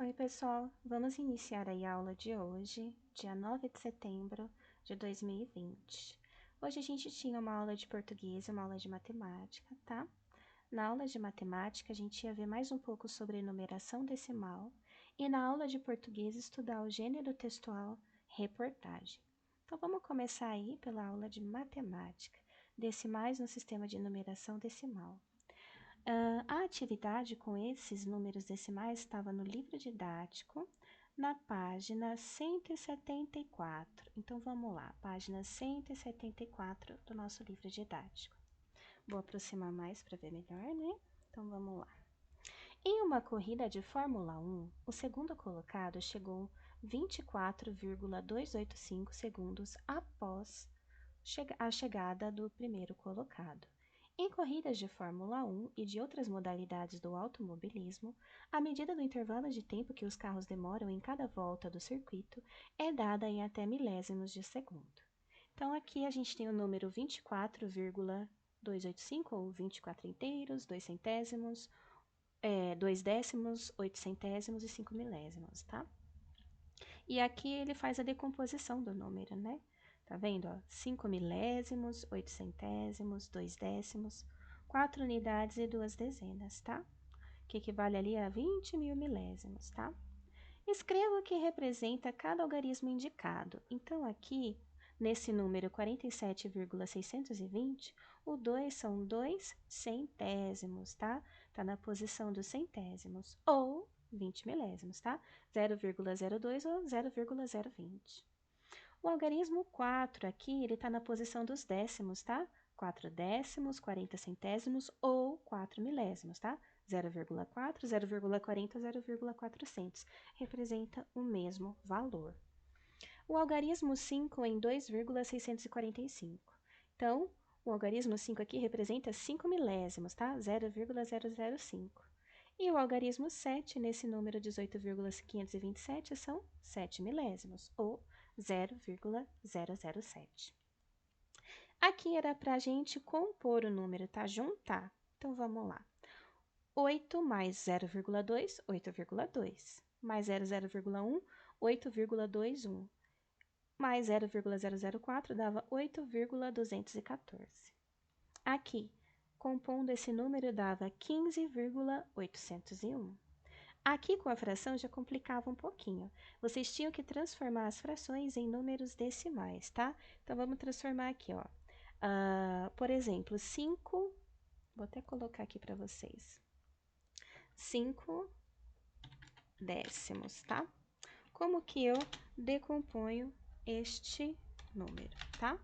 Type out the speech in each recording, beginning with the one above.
Oi, pessoal! Vamos iniciar aí a aula de hoje, dia 9 de setembro de 2020. Hoje a gente tinha uma aula de português e uma aula de matemática, tá? Na aula de matemática, a gente ia ver mais um pouco sobre numeração decimal e na aula de português estudar o gênero textual reportagem. Então, vamos começar aí pela aula de matemática, decimais no sistema de numeração decimal. A atividade com esses números decimais estava no livro didático, na página 174. Então, vamos lá, página 174 do nosso livro didático. Vou aproximar mais para ver melhor, né? Então, vamos lá. Em uma corrida de Fórmula 1, o segundo colocado chegou 24,285 segundos após a chegada do primeiro colocado. Em corridas de Fórmula 1 e de outras modalidades do automobilismo, a medida do intervalo de tempo que os carros demoram em cada volta do circuito é dada em até milésimos de segundo. Então, aqui a gente tem o número 24,285, ou 24 inteiros, 2 centésimos, 2 décimos, 8 centésimos e 5 milésimos, tá? E aqui ele faz a decomposição do número, né? Tá vendo, ó? 5 milésimos, 8 centésimos, 2 décimos, 4 unidades e 2 dezenas, tá? Que equivale ali a 20 mil milésimos, tá? Escreva o que representa cada algarismo indicado. Então, aqui, nesse número 47,620, o 2 são 2 centésimos, tá? Tá na posição dos centésimos, ou 20 milésimos, tá? 0,02 ou 0,020. O algarismo 4 aqui, ele tá na posição dos décimos, tá? 4 décimos, 40 centésimos ou 4 milésimos, tá? 0,4, 0,40, 0,400. Representa o mesmo valor. O algarismo 5 em 2,645. Então, o algarismo 5 aqui representa 5 milésimos, tá? 0,005. E o algarismo 7, nesse número 18,527, são 7 milésimos, ou 0,007. Aqui era para a gente compor o número, tá? Juntar. Então, vamos lá. 8 mais 0,2, 8,2. Mais 0,1, 8,21. Mais 0,004 dava 8,214. Aqui, compondo esse número, dava 15,801. Aqui, com a fração, já complicava um pouquinho. Vocês tinham que transformar as frações em números decimais, tá? Então, vamos transformar aqui, ó. Por exemplo, 5... Vou até colocar aqui para vocês. 5 décimos, tá? Como que eu decomponho este número, tá?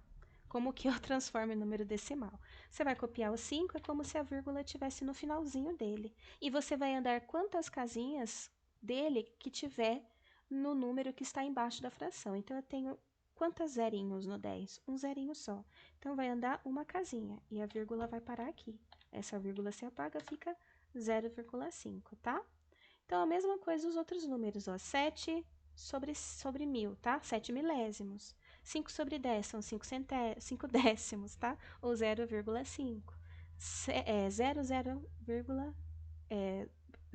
Como que eu transformo em número decimal? Você vai copiar o 5, é como se a vírgula estivesse no finalzinho dele. E você vai andar quantas casinhas dele que tiver no número que está embaixo da fração. Então, eu tenho quantos zerinhos no 10? Um zerinho só. Então, vai andar uma casinha e a vírgula vai parar aqui. Essa vírgula se apaga, fica 0,5, tá? Então, a mesma coisa os outros números, ó. 7 sobre 1.000, tá? 7 milésimos. 5 sobre 10 são 5 décimos, tá? Ou 0,5.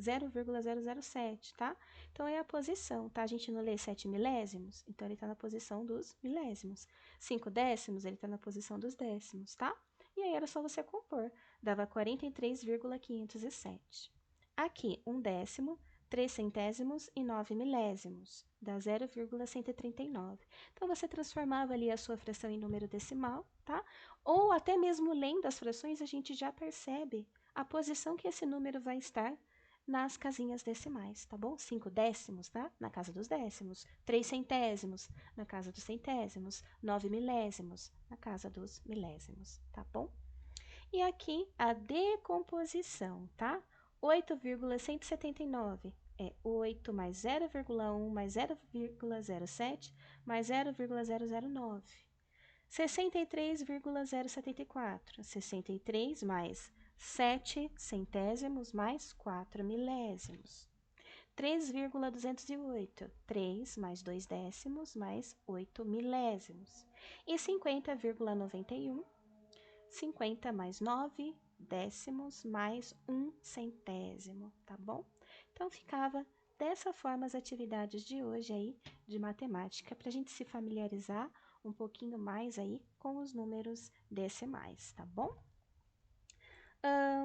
0,007, tá? Então, é a posição, tá? A gente não lê 7 milésimos, então ele está na posição dos milésimos. 5 décimos, ele está na posição dos décimos, tá? E aí era só você compor. Dava 43,507. Aqui, 1 décimo, 3 centésimos e 9 milésimos, dá 0,139. Então, você transformava ali a sua fração em número decimal, tá? Ou até mesmo lendo as frações, a gente já percebe a posição que esse número vai estar nas casinhas decimais, tá bom? 5 décimos, tá? Na casa dos décimos. 3 centésimos, na casa dos centésimos. 9 milésimos, na casa dos milésimos, tá bom? E aqui a decomposição, tá? 8,179 é 8 mais 0,1 mais 0,07 mais 0,009. 63,074, 63 mais 7 centésimos mais 4 milésimos. 3,208, 3 mais 2 décimos mais 8 milésimos. E 50,91, 50 mais 9 décimos mais 1 centésimo, tá bom? Então, ficava Dessa forma, as atividades de hoje aí de matemática, para a gente se familiarizar um pouquinho mais aí com os números decimais, tá bom?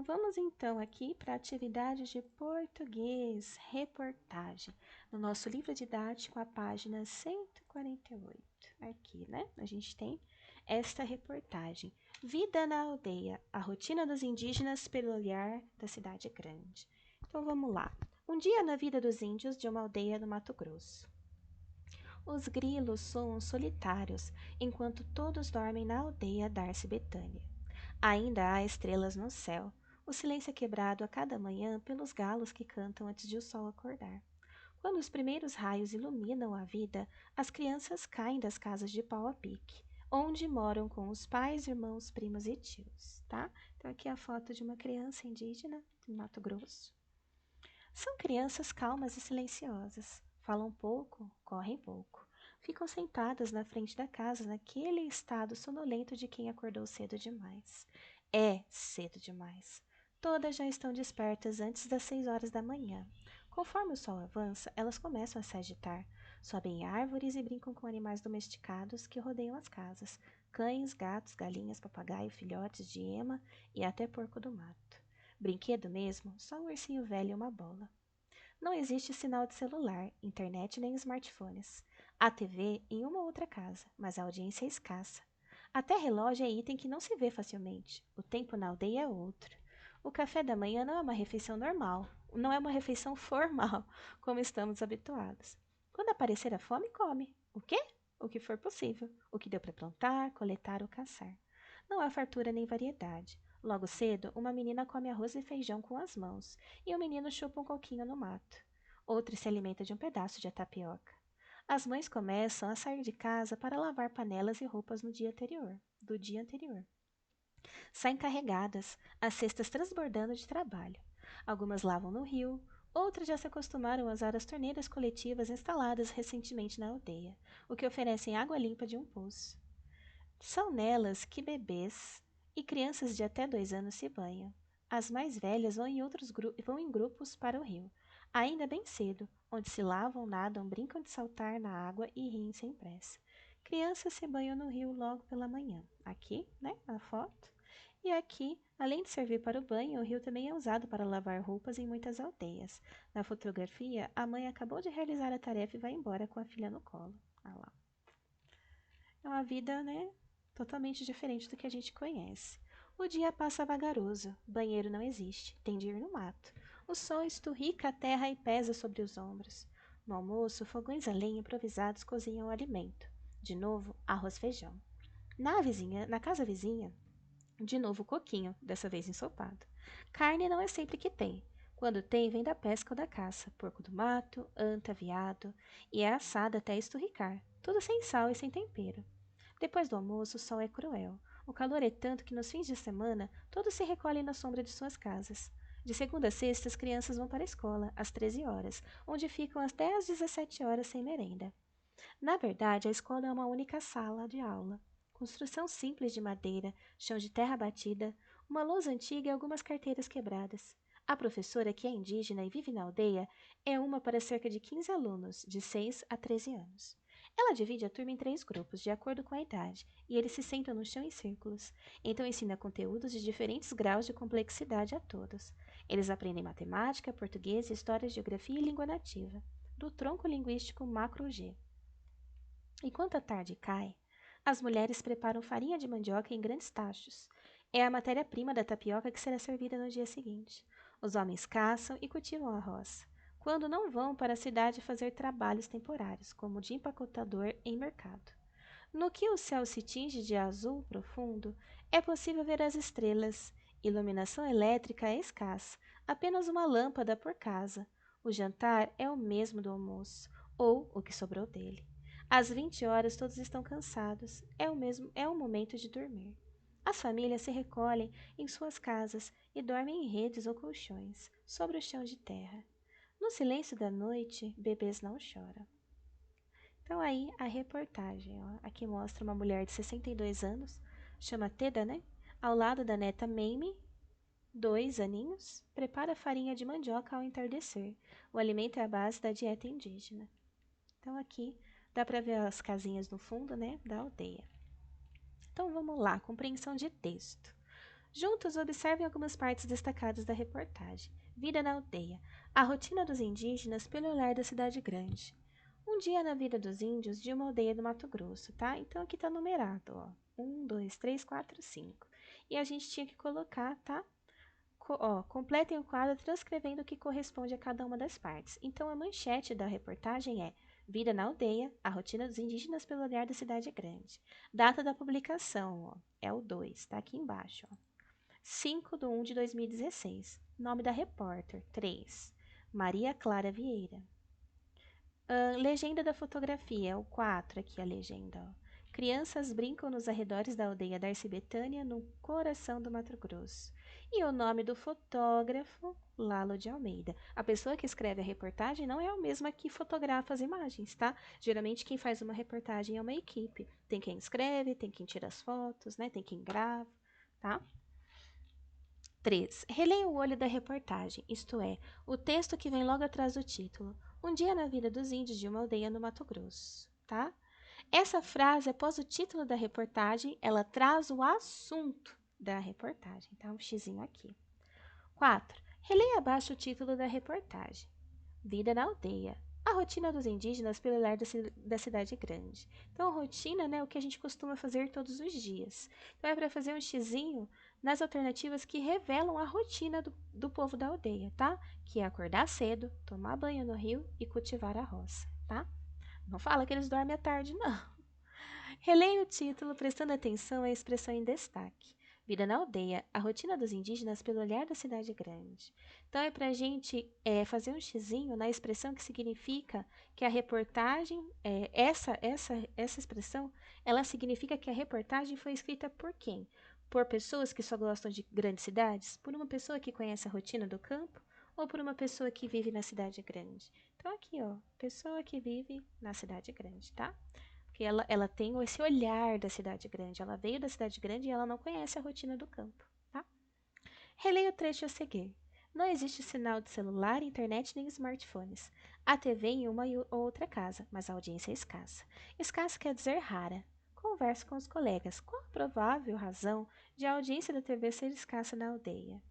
Vamos então aqui para a atividade de português, reportagem, no nosso livro didático, a página 148. Aqui, né? A gente tem esta reportagem. Vida na aldeia, a rotina dos indígenas pelo olhar da cidade grande. Então vamos lá. Um dia na vida dos índios de uma aldeia no Mato Grosso. Os grilos soam solitários enquanto todos dormem na aldeia Darcy Betânia. Ainda há estrelas no céu. O silêncio é quebrado a cada manhã pelos galos que cantam antes de o sol acordar. Quando os primeiros raios iluminam a vida, as crianças caem das casas de pau a pique, onde moram com os pais, irmãos, primos e tios, tá? Então aqui é a foto de uma criança indígena no Mato Grosso. São crianças calmas e silenciosas. Falam pouco, correm pouco. Ficam sentadas na frente da casa naquele estado sonolento de quem acordou cedo demais. É cedo demais. Todas já estão despertas antes das 6 horas da manhã. Conforme o sol avança, elas começam a se agitar. Sobem árvores e brincam com animais domesticados que rodeiam as casas. Cães, gatos, galinhas, papagaio, filhotes de ema e até porco do mato. Brinquedo mesmo, só um ursinho velho e uma bola. Não existe sinal de celular, internet nem smartphones. Há TV em uma outra casa, mas a audiência é escassa. Até relógio é item que não se vê facilmente. O tempo na aldeia é outro. O café da manhã não é uma refeição normal, não é uma refeição formal, como estamos habituados. Quando aparecer a fome, come. O quê? O que for possível, o que deu para plantar, coletar ou caçar. Não há fartura nem variedade. Logo cedo, uma menina come arroz e feijão com as mãos, e o menino chupa um coquinho no mato. Outro se alimenta de um pedaço de tapioca. As mães começam a sair de casa para lavar panelas e roupas do dia anterior. Saem carregadas, as cestas transbordando de trabalho. Algumas lavam no rio, outras já se acostumaram a usar as torneiras coletivas instaladas recentemente na aldeia, o que oferecem água limpa de um poço. São nelas que bebês e crianças de até 2 anos se banham. As mais velhas vão em grupos para o rio, ainda bem cedo, onde se lavam, nadam, brincam de saltar na água e riem sem pressa. Crianças se banham no rio logo pela manhã. Aqui, né, a foto. E aqui, além de servir para o banho, o rio também é usado para lavar roupas em muitas aldeias. Na fotografia, a mãe acabou de realizar a tarefa e vai embora com a filha no colo. Ah lá. É uma vida, né, totalmente diferente do que a gente conhece. O dia passa vagaroso, banheiro não existe, tem de ir no mato. O sol esturrica a terra e pesa sobre os ombros. No almoço, fogões a lenha improvisados cozinham o alimento. De novo, arroz-feijão. Na casa vizinha, de novo coquinho, dessa vez ensopado. Carne não é sempre que tem. Quando tem, vem da pesca ou da caça. Porco do mato, anta, veado. E é assada até esturricar. Tudo sem sal e sem tempero. Depois do almoço, o sol é cruel. O calor é tanto que nos fins de semana todos se recolhem na sombra de suas casas. De segunda a sexta, as crianças vão para a escola, às 13 horas, onde ficam até às 17 horas sem merenda. Na verdade, a escola é uma única sala de aula. Construção simples de madeira, chão de terra batida, uma lousa antiga e algumas carteiras quebradas. A professora, que é indígena e vive na aldeia, é uma para cerca de 15 alunos, de 6 a 13 anos. Ela divide a turma em 3 grupos, de acordo com a idade, e eles se sentam no chão em círculos. Então ensina conteúdos de diferentes graus de complexidade a todos. Eles aprendem matemática, português, história, geografia e língua nativa, do tronco linguístico macro-G. Enquanto a tarde cai, as mulheres preparam farinha de mandioca em grandes tachos. É a matéria-prima da tapioca que será servida no dia seguinte. Os homens caçam e cultivam a roça, quando não vão para a cidade fazer trabalhos temporários, como de empacotador em mercado. No que o céu se tinge de azul profundo, é possível ver as estrelas. Iluminação elétrica é escassa, apenas uma lâmpada por casa. O jantar é o mesmo do almoço, ou o que sobrou dele. Às 20 horas todos estão cansados. É o momento de dormir. As famílias se recolhem em suas casas e dormem em redes ou colchões, sobre o chão de terra. No silêncio da noite, bebês não choram. Então aí a reportagem, ó. Aqui mostra uma mulher de 62 anos, chama Teda, né? Ao lado da neta Mamie, 2 aninhos, prepara farinha de mandioca ao entardecer. O alimento é a base da dieta indígena. Então aqui dá para ver as casinhas no fundo, né, da aldeia. Então vamos lá, compreensão de texto. Juntos observem algumas partes destacadas da reportagem. Vida na aldeia. A rotina dos indígenas pelo olhar da cidade grande. Um dia na vida dos índios de uma aldeia do Mato Grosso, tá? Então aqui tá numerado, ó. 1, 2, 3, 4, 5. E a gente tinha que colocar, tá? Completem o quadro transcrevendo o que corresponde a cada uma das partes. Então, a manchete da reportagem é Vida na aldeia, a rotina dos indígenas pelo olhar da cidade grande. Data da publicação, ó, é o 2, tá aqui embaixo. Ó. 5/1 de 2016. Nome da repórter, 3. Maria Clara Vieira. Legenda da fotografia, o 4 aqui a legenda. Ó. Crianças brincam nos arredores da aldeia Darcy Betânia, no coração do Mato Grosso. E o nome do fotógrafo, Lalo de Almeida. A pessoa que escreve a reportagem não é a mesma que fotografa as imagens, tá? Geralmente quem faz uma reportagem é uma equipe. Tem quem escreve, tem quem tira as fotos, né? Tem quem grava, tá? 3. Releia o olho da reportagem, isto é, o texto que vem logo atrás do título. Um dia na vida dos índios de uma aldeia no Mato Grosso, tá? Essa frase, após o título da reportagem, ela traz o assunto da reportagem, tá? Um xizinho aqui. 4. Releia abaixo o título da reportagem. Vida na aldeia. A rotina dos indígenas pelo olhar da cidade grande. Então, rotina, né, é o que a gente costuma fazer todos os dias. Então, é para fazer um xizinho nas alternativas que revelam a rotina do povo da aldeia, tá? Que é acordar cedo, tomar banho no rio e cultivar a roça, tá? Não fala que eles dormem à tarde, não. Releia o título prestando atenção à expressão em destaque. Vida na aldeia, a rotina dos indígenas pelo olhar da cidade grande. Então é para a gente fazer um xizinho na expressão que significa que a reportagem, essa expressão, ela significa que a reportagem foi escrita por quem? Por pessoas que só gostam de grandes cidades? Por uma pessoa que conhece a rotina do campo? Ou por uma pessoa que vive na cidade grande? Então aqui, ó, pessoa que vive na cidade grande, tá? Porque ela tem esse olhar da cidade grande. Ela veio da cidade grande e ela não conhece a rotina do campo, tá? Releia o trecho a seguir. Não existe sinal de celular, internet nem smartphones. Há TV em uma ou outra casa, mas a audiência é escassa. Escassa quer dizer rara. Converse com os colegas. Qual a provável razão de a audiência da TV ser escassa na aldeia?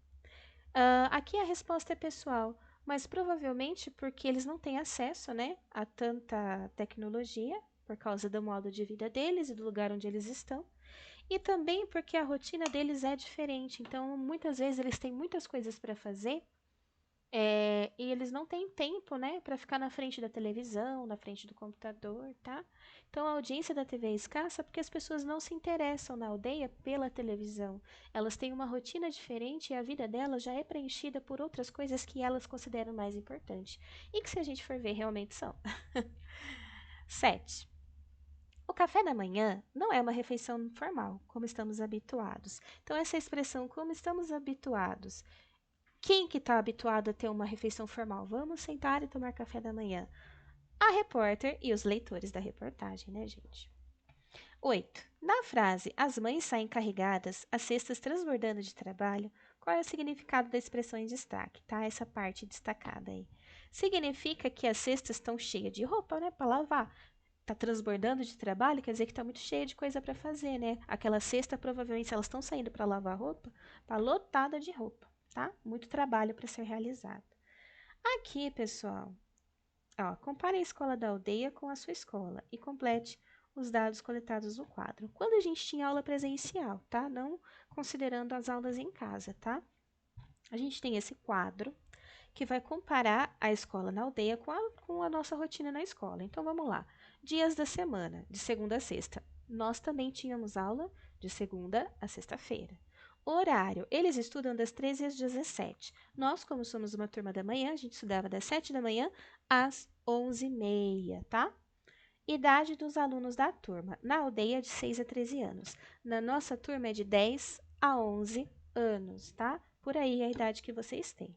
Aqui a resposta é pessoal, mas provavelmente porque eles não têm acesso, né, a tanta tecnologia, por causa do modo de vida deles e do lugar onde eles estão, e também porque a rotina deles é diferente. Então, muitas vezes eles têm muitas coisas para fazer e eles não têm tempo, né, para ficar na frente da televisão, na frente do computador, tá? Então a audiência da TV é escassa porque as pessoas não se interessam na aldeia pela televisão. Elas têm uma rotina diferente e a vida delas já é preenchida por outras coisas que elas consideram mais importantes. E que, se a gente for ver, realmente são. 7. O café da manhã não é uma refeição formal, como estamos habituados. Então, essa expressão, como estamos habituados, quem que está habituado a ter uma refeição formal? Vamos sentar e tomar café da manhã. A repórter e os leitores da reportagem, né, gente? 8. Na frase, as mães saem carregadas, as cestas transbordando de trabalho, qual é o significado da expressão em destaque, tá? Essa parte destacada aí. Significa que as cestas estão cheias de roupa, né, para lavar. Tá transbordando de trabalho, quer dizer que tá muito cheia de coisa para fazer, né? Aquela cesta, provavelmente, se elas estão saindo para lavar roupa, tá lotada de roupa, tá? Muito trabalho para ser realizado. Aqui, pessoal, ó, compare a escola da aldeia com a sua escola e complete os dados coletados no quadro. Quando a gente tinha aula presencial, tá? Não considerando as aulas em casa, tá? A gente tem esse quadro que vai comparar a escola na aldeia com a nossa rotina na escola. Então, vamos lá. Dias da semana, de segunda a sexta. Nós também tínhamos aula de segunda a sexta-feira. Horário, eles estudam das 13 às 17. Nós, como somos uma turma da manhã, a gente estudava das 7 da manhã às 11h30, tá? Idade dos alunos da turma. Na aldeia, de 6 a 13 anos. Na nossa turma, é de 10 a 11 anos, tá? Por aí é a idade que vocês têm.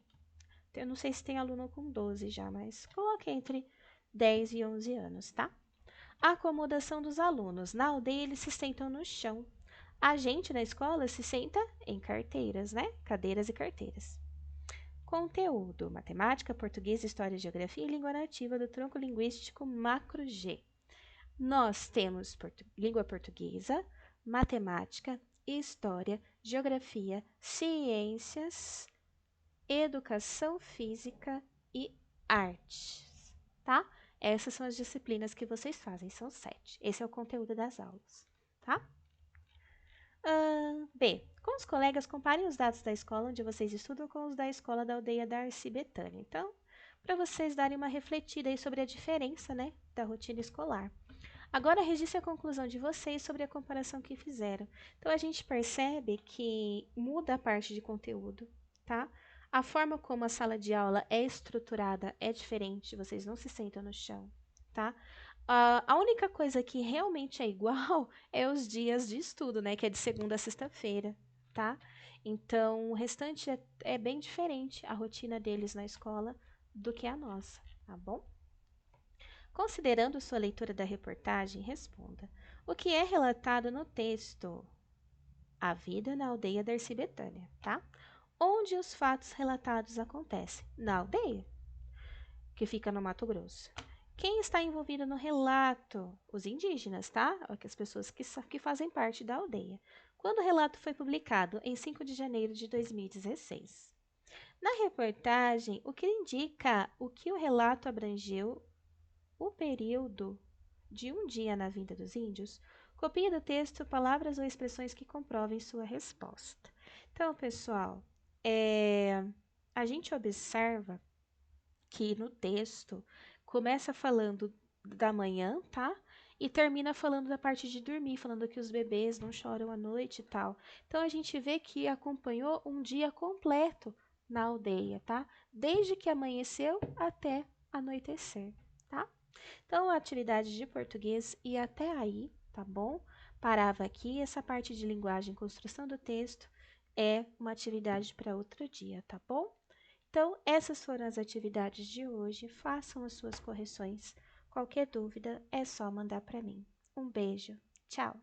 Eu não sei se tem aluno com 12 já, mas coloque entre 10 e 11 anos, tá? A acomodação dos alunos. Na aldeia, eles se sentam no chão. A gente na escola se senta em carteiras, né? Cadeiras e carteiras. Conteúdo: matemática, português, história, geografia e língua nativa do tronco linguístico macro G. Nós temos língua portuguesa, matemática, história, geografia, ciências, educação física e artes, tá? Essas são as disciplinas que vocês fazem, são 7. Esse é o conteúdo das aulas, tá? B. Com os colegas, comparem os dados da escola onde vocês estudam com os da escola da aldeia Darcy Betânia. Então, para vocês darem uma refletida aí sobre a diferença, né, da rotina escolar. Agora, registre a conclusão de vocês sobre a comparação que fizeram. Então, a gente percebe que muda a parte de conteúdo, tá? A forma como a sala de aula é estruturada é diferente, vocês não se sentam no chão, tá? A única coisa que realmente é igual é os dias de estudo, né? Que é de segunda a sexta-feira, tá? Então, o restante é bem diferente a rotina deles na escola do que a nossa, tá bom? Considerando sua leitura da reportagem, responda: o que é relatado no texto? A vida na aldeia Darcy Betânia, tá? Onde os fatos relatados acontecem? Na aldeia, que fica no Mato Grosso. Quem está envolvido no relato? Os indígenas, tá? As pessoas que fazem parte da aldeia. Quando o relato foi publicado? Em 5 de janeiro de 2016. Na reportagem, o que indica o que o relato abrangeu o período de um dia na vida dos índios? Copie do texto palavras ou expressões que comprovem sua resposta. Então, pessoal, a gente observa que no texto começa falando da manhã, tá? E termina falando da parte de dormir, falando que os bebês não choram à noite e tal. Então a gente vê que acompanhou um dia completo na aldeia, tá? Desde que amanheceu até anoitecer, tá? Então a atividade de português ia até aí, tá bom? Parava aqui, essa parte de linguagem, construção do texto é uma atividade para outro dia, tá bom? Então, essas foram as atividades de hoje. Façam as suas correções. Qualquer dúvida é só mandar para mim. Um beijo. Tchau!